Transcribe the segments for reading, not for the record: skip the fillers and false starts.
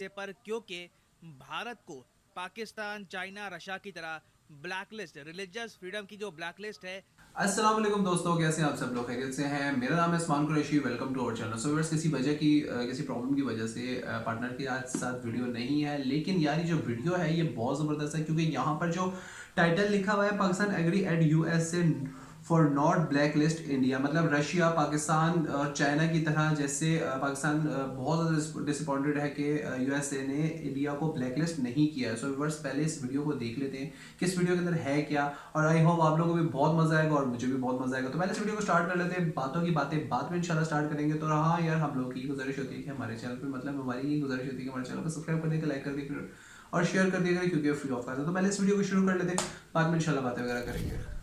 पर क्योंकि भारत को पाकिस्तान, चाइना, रशिया की तरह ब्लैकलिस्ट रिलीजियस फ्रीडम की जो ब्लैकलिस्ट है। अस्सलाम वालेकुम दोस्तों, कैसे हैं आप सब लोग? खैरियत से हैं? मेरा नाम है Usman Qureshi. Welcome to our channel. So viewers, किसी प्रॉब्लम की वजह से पार्टनर के आज साथ वीडियो नहीं है, लेकिन यार ये जो वीडियो है ये बहुत ज़बरदस्त है, क्योंकि यहाँ पर जो टाइटल लिखा हुआ है, Pakistan agree at USA for not black list India, मतलब रशिया, पाकिस्तान और चाइना की तरह जैसे पाकिस्तान बहुत ज़्यादा डिसअपॉइंटेड है कि यूएसए ने इंडिया को ब्लैक लिस्ट नहीं किया है। सो व्यूअर्स, पहले इस वीडियो को देख लेते हैं कि इस वीडियो के अंदर है क्या, और आई होप आप लोगों को भी बहुत मजा आएगा और मुझे भी बहुत मजा आएगा। तो पहले इस वीडियो को स्टार्ट कर लेते हैं। बातों की बातें बाद में इंशाल्लाह स्टार्ट करेंगे। तो हाँ यार, हम लोग की गुजारिश होती है कि हमारे चैनल पर, मतलब हमारी ये गुजारिश होती है कि हमारे चैनल को सब्सक्राइब कर देगा, लाइक कर देगा और शेयर कर देगा, क्योंकि फ्री ऑफ कॉस्ट है। तो पहले इस वीडियो को शुरू कर लेते हैं, बाद में इंशाल्लाह बातें वगैरह करेंगे।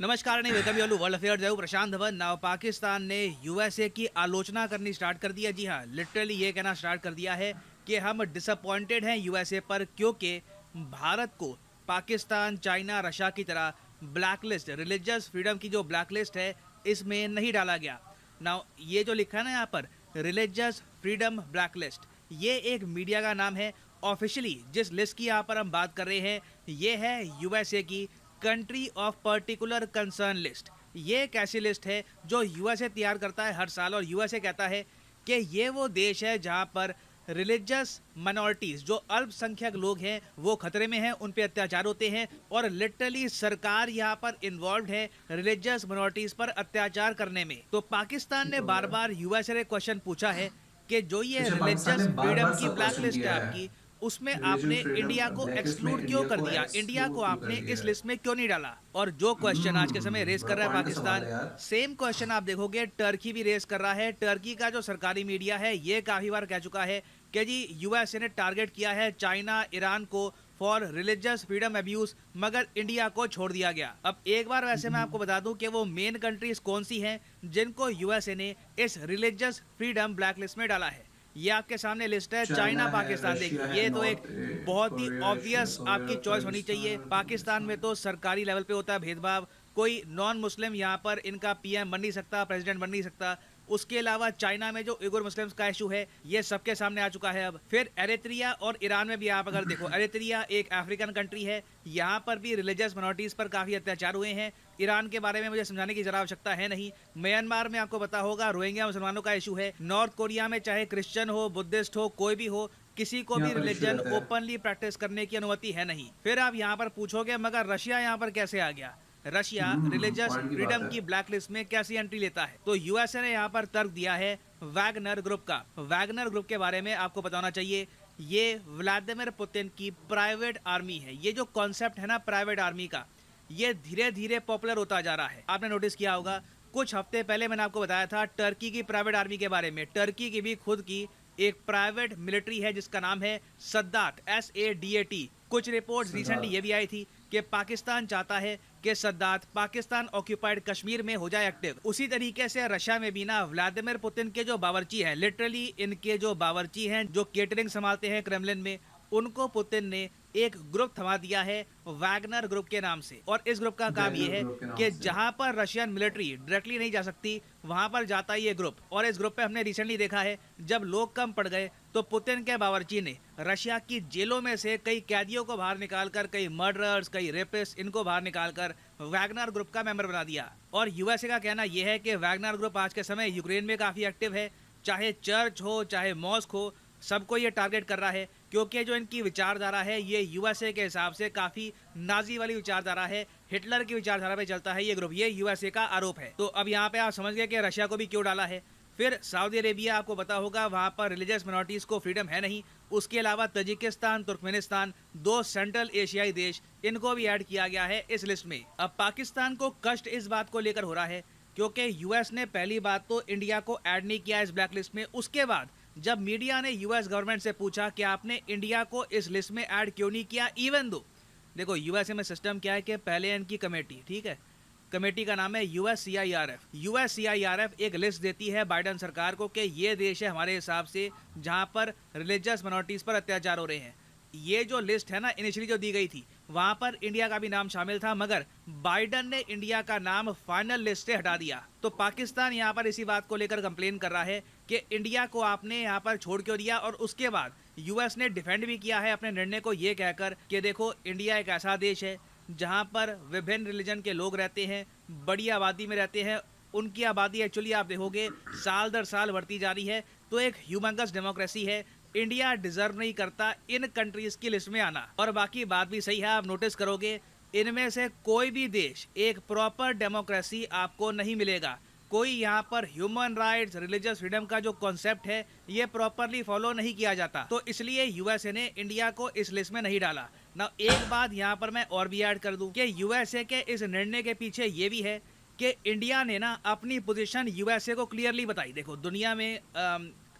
नमस्कार नहीं वेलकम यू वर्ल्ड अफेयर्स है प्रशांत धवन। नाउ पाकिस्तान ने यूएसए की आलोचना करनी स्टार्ट कर दिया। जी हाँ, लिटरली ये कहना स्टार्ट कर दिया है कि हम डिसअपॉइंटेड हैं यूएसए पर क्योंकि भारत को पाकिस्तान, चाइना, रशिया की तरह ब्लैकलिस्ट रिलीजियस फ्रीडम की जो ब्लैकलिस्ट है इसमें नहीं डाला गया। नाउ ये जो लिखा है ना यहाँ पर रिलीजियस फ्रीडम ब्लैकलिस्ट, ये एक मीडिया का नाम है। ऑफिशियली जिस लिस्ट की यहाँ पर हम बात कर रहे हैं ये है यूएसए की country of particular concern list. ये एक ऐसी लिस्ट है जो यूएसए तैयार करता है हर साल, और यूएसए कहता है कि ये वो देश है जहां पर रिलीजियस माइनॉरिटीज, जो अल्पसंख्यक लोग हैं, वो खतरे में हैं, उन पे अत्याचार होते हैं और लिटरली सरकार यहाँ पर इन्वॉल्व है रिलीजियस माइनॉरिटीज पर अत्याचार करने में। तो पाकिस्तान ने ठीक हो बार गया। बार यूएसए से क्वेश्चन पूछा है कि जो ये अच्छा, पाकिस्तान ने रिलीजियस बार फ्रीडम बार की सब ब्लैक क्वेश्चन लिस्ट है किया है। आपकी, उसमें रिलीजन आपने इंडिया फ्रीडम को ब्लैकलिस्ट में एक्सक्लूड क्यों इंडिया कर को दिया, इंडिया को एक्सक्लूड क्यों कर आपने दिया इस है? लिस्ट में क्यों नहीं डाला। और जो क्वेश्चन आज के समय रेस कर बड़ा रहा है पॉइंट का सवाल पाकिस्तान, है यार। सेम क्वेश्चन आप देखोगे टर्की भी रेस कर रहा है। टर्की का जो सरकारी मीडिया है ये काफी बार कह चुका है कि जी यूएसए ने टारगेट किया है चाइना, ईरान को फॉर रिलीजियस फ्रीडम अब्यूज, मगर इंडिया को छोड़ दिया गया। अब एक बार वैसे मैं आपको बता दूं कि वो मेन कंट्रीज कौन सी हैं जिनको यूएसए ने इस रिलीजियस फ्रीडम ब्लैकलिस्ट में डाला है। ये आपके सामने लिस्ट है। चाइना चाइना, है, पाकिस्तान, रशिया देखिए है, ये तो एक नॉर्थ बहुत ही कोरिया, ऑब्वियस कोरिया, आपकी चॉइस होनी चाहिए। अफगानिस्तान, पाकिस्तान में अफगानिस्तान। तो सरकारी लेवल पे होता है भेदभाव, कोई नॉन मुस्लिम यहाँ पर इनका पीएम बन नहीं सकता, प्रेसिडेंट बन नहीं सकता। उसके अलावा चाइना में जो उइगुर मुस्लिम्स का इशू है ये सबके सामने आ चुका है। अब फिर एरित्रिया और ईरान में भी आप अगर देखो, एरित्रिया एक अफ्रीकन कंट्री है, यहाँ पर भी रिलीजियस माइनॉरिटीज पर काफी अत्याचार हुए हैं। ईरान के बारे में मुझे समझाने की जरा आवश्यकता है नहीं। म्यांमार में आपको पता होगा रोहिंग्या मुसलमानों का इशू है। नॉर्थ कोरिया में चाहे क्रिश्चियन हो, बुद्धिस्ट हो, कोई भी हो, किसी को यहाँ भी पर इशू रिलीजन रहता है। ओपनली प्रैक्टिस करने की अनुमति है नहीं। फिर आप यहाँ पर पूछोगे मगर रशिया यहाँ पर कैसे आ गया, रशिया रिलीजियस पॉइंट की बात फ्रीडम है। की ब्लैकलिस्ट में कैसी एंट्री लेता है। तो यूएसए ने यहाँ पर तर्क दिया है वैगनर ग्रुप का। वैगनर ग्रुप के बारे में आपको बताना चाहिए, ये व्लादिमीर पुतिन की प्राइवेट आर्मी है। ये जो कॉन्सेप्ट है ना प्राइवेट आर्मी का, ये धीरे धीरे पॉपुलर होता जा रहा है। आपने नोटिस किया होगा, कुछ हफ्ते पहले मैंने आपको बताया था टर्की की प्राइवेट आर्मी के बारे में। टर्की की भी खुद की एक प्राइवेट मिलिट्री है जिसका नाम है सद्दात, SADAT। कुछ रिपोर्ट्स रिसेंटली ये भी आई थी कि पाकिस्तान चाहता है कि सद्दात पाकिस्तान ऑक्यूपाइड कश्मीर में हो जाए एक्टिव। उसी तरीके से रशिया में भी ना व्लादिमीर पुतिन के जो बावर्ची हैं, लिटरली इनके जो बावर्ची हैं जो केटरिंग संभालते हैं क्रेमलिन में, उनको पुतिन ने एक ग्रुप थमा दिया है वैगनर ग्रुप के नाम से। और इस ग्रुप का काम वैगनर यह है ग्रुप के नाम कि से। जहां पर रशियन मिलिट्री डायरेक्टली नहीं जा सकती वहां पर जाता है ये ग्रुप। और इस ग्रुप पे हमने रिसेंटली देखा है जब लोग कम पड़ गए तो पुतिन के बावर्ची ने रशिया की जेलों में से कई कैदियों को बाहर निकालकर, कई मर्डरर्स, कई रेपिस्ट, इनको बाहर निकालकर वैगनर ग्रुप का मेंबर बना दिया। और यूएसए का कहना यह है कि वैगनर ग्रुप आज के समय यूक्रेन में काफी एक्टिव है। चाहे चर्च हो, चाहे मॉस्क हो, सबको ये टारगेट कर रहा है, क्योंकि जो इनकी विचारधारा है ये यूएसए के हिसाब से काफी नाजी वाली विचारधारा है। हिटलर की विचारधारा पे चलता है ये ग्रुप, ये यूएसए का आरोप है। तो अब यहाँ पे आप समझ गए कि रशिया को भी क्यों डाला है। फिर सऊदी अरेबिया, आपको पता होगा वहां पर रिलीजियस माइनॉरिटीज को फ्रीडम है नहीं। उसके अलावा तजिकिस्तान, तुर्कमेनिस्तान, दो सेंट्रल एशियाई देश, इनको भी ऐड किया गया है इस लिस्ट में। अब पाकिस्तान को कष्ट इस बात को लेकर हो रहा है क्योंकि यूएस ने पहली बात तो इंडिया को ऐड नहीं किया इस ब्लैक लिस्ट में। उसके बाद जब मीडिया ने यूएस गवर्नमेंट से पूछा कि आपने इंडिया को इस लिस्ट में ऐड क्यों नहीं किया, इवन दो देखो यूएसए में सिस्टम क्या है कि पहले इनकी कमेटी, ठीक है, कमेटी का नाम है USCIRF। USCIRF एक लिस्ट देती है बाइडन सरकार को कि ये देश है हमारे हिसाब से जहां पर रिलीजियस माइनॉरिटीज पर अत्याचार हो रहे हैं। ये जो लिस्ट है ना इनिशियली जो दी गई थी वहां पर इंडिया का भी नाम शामिल था, मगर बाइडन ने इंडिया का नाम फाइनल लिस्ट से हटा दिया। तो पाकिस्तान यहाँ पर इसी बात को लेकर कंप्लेन कर रहा है कि इंडिया को आपने यहाँ पर छोड़ क्यों दिया। और उसके बाद यूएस ने डिफेंड भी किया है अपने निर्णय को, ये कहकर कि देखो इंडिया एक ऐसा देश है जहाँ पर विभिन्न रिलीजन के लोग रहते हैं, बड़ी आबादी में रहते हैं। उनकी आबादी एक्चुअली आप देखोगे साल दर साल बढ़ती जा रही है। तो एक ह्यूमंगस डेमोक्रेसी है, इंडिया डिजर्व नहीं करता इन कंट्रीज की लिस्ट में आना। और बाकी बात भी सही है, आप नोटिस करोगे इनमें से कोई भी देश एक प्रॉपर डेमोक्रेसी आपको नहीं मिलेगा। कोई यहाँ पर ह्यूमन राइट्स, रिलीजियस फ्रीडम का जो कॉन्सेप्ट है ये प्रॉपरली फॉलो नहीं किया जाता। तो इसलिए यूएसए ने इंडिया को इस लिस्ट में नहीं डाला ना। एक बात यहाँ पर मैं और भी ऐड कर दूं कि यूएसए के इस निर्णय के पीछे ये भी है कि इंडिया ने ना अपनी पोजीशन यूएसए को क्लियरली बताई। देखो दुनिया में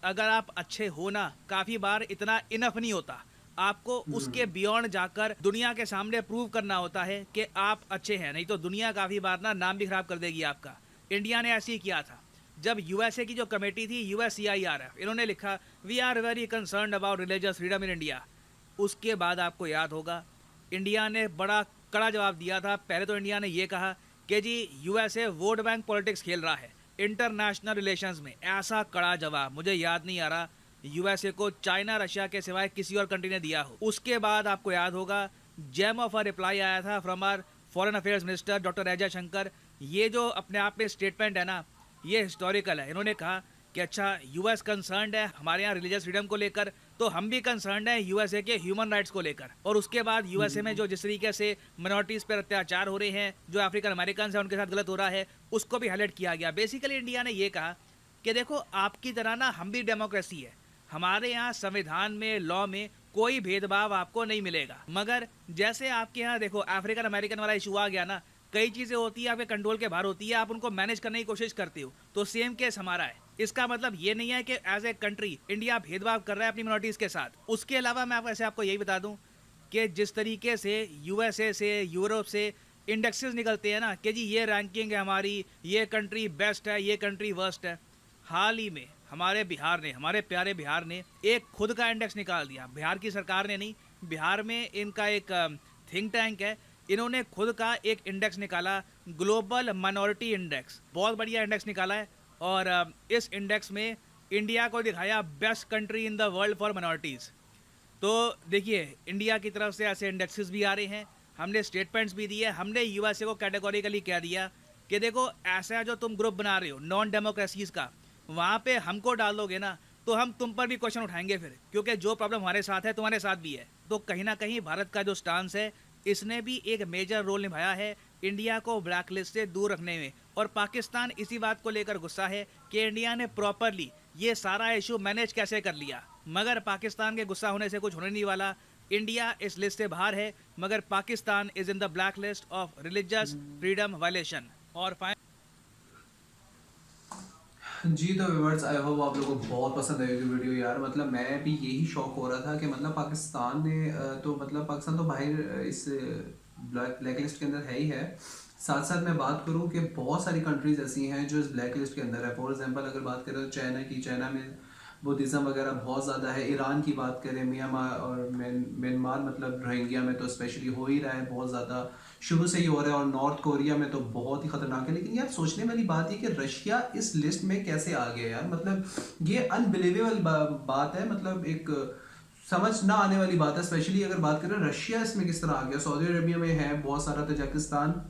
अगर आप अच्छे हो ना, काफी बार इतना इनफ नहीं होता, आपको उसके बियॉन्ड जाकर दुनिया के सामने प्रूव करना होता है कि आप अच्छे हैं, नहीं तो दुनिया काफी बार ना नाम भी खराब कर देगी आपका। इंडिया ने ऐसे ही किया था। जब यूएसए की जो कमेटी थी USCIRF, इन्होंने लिखा we are very concerned about religious freedom in India. उसके बाद आपको याद होगा इंडिया ने बड़ा कड़ा जवाब दिया था। पहले तो इंडिया ने ये कहा कि जी यूएसए वोट बैंक पॉलिटिक्स खेल रहा है इंटरनेशनल रिलेशंस में। ऐसा कड़ा जवाब मुझे याद नहीं आ रहा यूएसए को चाइना रशिया के सिवाय किसी और कंट्री ने दिया हो। उसके बाद आपको याद होगा जेम ऑफ अ रिप्लाई आया था from our foreign affairs minister doctor S Jaishankar. ये जो अपने आप में स्टेटमेंट है ना, ये हिस्टोरिकल है। इन्होंने कहा कि अच्छा यूएस कंसर्न्ड है हमारे यहाँ रिलीजियस फ्रीडम को लेकर, तो हम भी कंसर्न्ड है यूएसए के ह्यूमन राइट्स को लेकर। और उसके बाद यूएसए में जो जिस तरीके से मिनॉरिटीज पर अत्याचार हो रहे हैं, जो अफ्रीकन अमेरिकन है उनके साथ गलत हो रहा है, उसको भी हाईलाइट किया गया। बेसिकली इंडिया ने ये कहा कि देखो आपकी तरह ना हम भी डेमोक्रेसी है, हमारे यहाँ संविधान में, लॉ में कोई भेदभाव आपको नहीं मिलेगा। मगर जैसे आपके यहाँ देखो अफ्रीकन अमेरिकन वाला इशू आ गया ना, कई चीजें होती है आपके कंट्रोल के बाहर होती है, आप उनको मैनेज करने की कोशिश करते हो, तो सेम केस हमारा है। इसका मतलब ये नहीं है कि एज ए कंट्री इंडिया भेदभाव कर रहा है अपनी मिनॉरिटीज के साथ। उसके अलावा मैं आपको यही बता दूं कि जिस तरीके से यूएसए से, यूरोप से इंडेक्सेस निकलते हैं ना कि जी ये रैंकिंग है हमारी, ये कंट्री बेस्ट है, ये कंट्री वर्स्ट है। हाल ही में हमारे बिहार ने, हमारे प्यारे बिहार ने एक खुद का इंडेक्स निकाल दिया। बिहार की सरकार ने नहीं, बिहार में इनका एक थिंक टैंक है, इन्होंने खुद का एक इंडेक्स निकाला, ग्लोबल माइनॉरिटी इंडेक्स। बहुत बढ़िया इंडेक्स निकाला है और इस इंडेक्स में इंडिया को दिखाया best country in the world for minorities. तो देखिए इंडिया की तरफ से ऐसे इंडेक्सेस भी आ रहे हैं, हमने स्टेटमेंट्स भी दिए। हमने यूएसए को कैटेगोरिकली कह दिया कि देखो ऐसा जो तुम ग्रुप बना रहे हो नॉन डेमोक्रेसीज का, वहाँ पे हमको डाल दोगे ना तो हम तुम पर भी क्वेश्चन उठाएंगे फिर, क्योंकि जो प्रॉब्लम हमारे साथ है तुम्हारे साथ भी है। तो कहीं ना कहीं भारत का जो स्टांस है इसने भी एक मेजर रोल निभाया है इंडिया को ब्लैक लिस्ट से दूर रखने में। और पाकिस्तान इसी बात को लेकर गुस्सा है कि इंडिया ने प्रॉपरली ये सारा इशू मैनेज कैसे कर लिया। मगर पाकिस्तान के गुस्सा होने से कुछ होने नहीं वाला। इंडिया इस लिस्ट से बाहर है, मगर Pakistan is in the black list of religious freedom violation. और जी तो व्यूअर्स, आई होप आप लोगों को बहुत पसंद आएगी वीडियो यार। मतलब मैं भी यही शौक हो रहा था कि मतलब पाकिस्तान ने पाकिस्तान तो बाहर इस ब्लैक लिस्ट के अंदर है ही है। साथ साथ मैं बात करूं कि बहुत सारी कंट्रीज ऐसी हैं जो इस ब्लैक लिस्ट के अंदर है। फॉर एग्जांपल अगर बात करें तो चाइना की, चाइना में बुद्धिज़्म वगैरह बहुत ज़्यादा है। ईरान की बात करें, म्यांमार और म्यांमार मतलब रोहिंग्या में तो स्पेशली हो ही रहा है, बहुत ज़्यादा शुरू से ही हो रहा है। और नॉर्थ कोरिया में तो बहुत ही खतरनाक है। लेकिन यार सोचने वाली बात है कि रशिया इस लिस्ट में कैसे आ गया यार। मतलब ये अनबिलीवेबल बात है, मतलब एक समझ ना आने वाली बात है। स्पेशली अगर बात करें रशिया इसमें किस तरह आ गया। सऊदी अरबिया में है बहुत सारा, तजाकिस्तान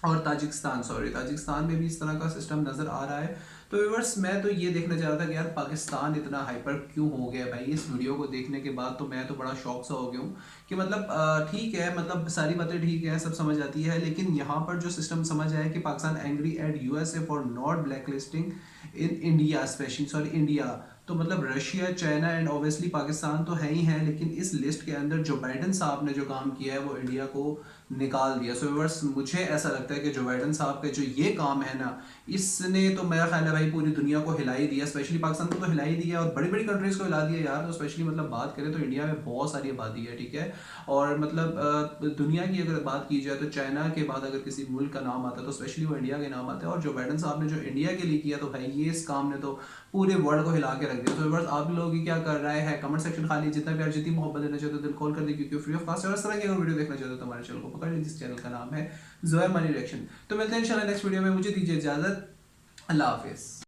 और ताजिकिस्तान में भी इस तरह का सिस्टम नज़र आ रहा है। तो व्यूअर्स मैं तो ये देखना चाह रहा था कि यार पाकिस्तान इतना हाइपर क्यों हो गया भाई। इस वीडियो को देखने के बाद तो मैं तो बड़ा शॉक सा हो गया हूँ कि मतलब ठीक है, मतलब सारी बातें ठीक है, सब समझ आती है, लेकिन यहाँ पर जो सिस्टम समझ आया कि Pakistan angry at USA for not black listing in India, specially India, तो मतलब Russia, China and obviously Pakistan तो है ही है। लेकिन इस लिस्ट के अंदर जो बाइडन साहब ने जो काम किया है वो इंडिया को निकाल दिया। सो व्यूअर्स मुझे ऐसा लगता है कि जो बाइडन साहब का जो ये काम है ना, इसने तो मेरा ख्याल है भाई पूरी दुनिया को हिला ही दिया। स्पेशली पाकिस्तान को तो हिला ही दिया और बड़ी बड़ी कंट्रीज को हिला दिया यार। तो स्पेशली मतलब बात करें तो इंडिया में बहुत सारी आबादी है, ठीक है। और मतलब दुनिया की अगर बात की जाए तो चाइना के बाद अगर किसी मुल्क का नाम आता है तो स्पेशली वो इंडिया के नाम आता है। और जो बाइडन साहब ने जो इंडिया के लिए किया तो भाई ये इस काम ने तो पूरे वर्ल्ड को हिला के रख दिया। तो व्यूअर्स आप लोग क्या कर रहे हैं कमेंट सेक्शन खाली, जितना प्यार जितनी मोहब्बत देना चाहते हो दिल कॉल कर दे, क्योंकि फ्री ऑफ कॉस्ट। और इस तरह की अगर वीडियो देखना चाहते हो तो हमारे चैनल को पकड़ लीजिए। इस चैनल का नाम है जोया मनी रिएक्शन। तो मिलते हैं इंशाल्लाह नेक्स्ट वीडियो में, मुझे दीजिए इजाजत, अल्लाह हाफिज़।